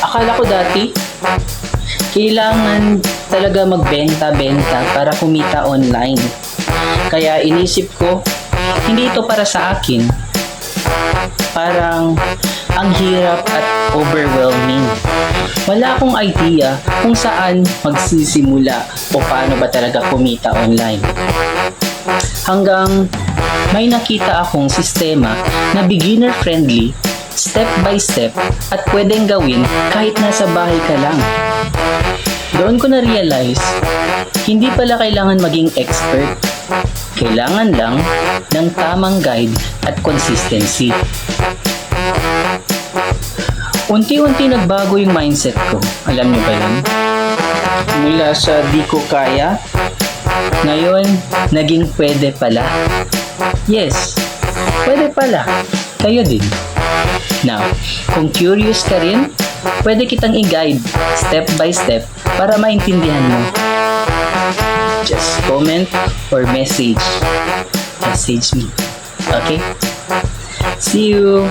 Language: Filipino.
Akala ko dati, kailangan talaga magbenta-benta para kumita online. Kaya inisip ko, hindi ito para sa akin. Parang ang hirap at overwhelming. Wala akong idea kung saan magsisimula o paano ba talaga kumita online. Hanggang may nakita akong sistema na beginner-friendly, step-by-step at pwedeng gawin kahit nasa bahay ka lang. Doon ko na-realize, hindi pala kailangan maging expert. Kailangan lang ng tamang guide at consistency. Unti-unti nagbago yung mindset ko. Alam niyo ba yun? Mula sa di ko kaya, ngayon naging pwede pala. Yes, pwede pala. Kayo din. Now, kung curious ka rin, pwede kitang i-guide step by step para maintindihan mo. Just comment or message. Message me. Okay? See you!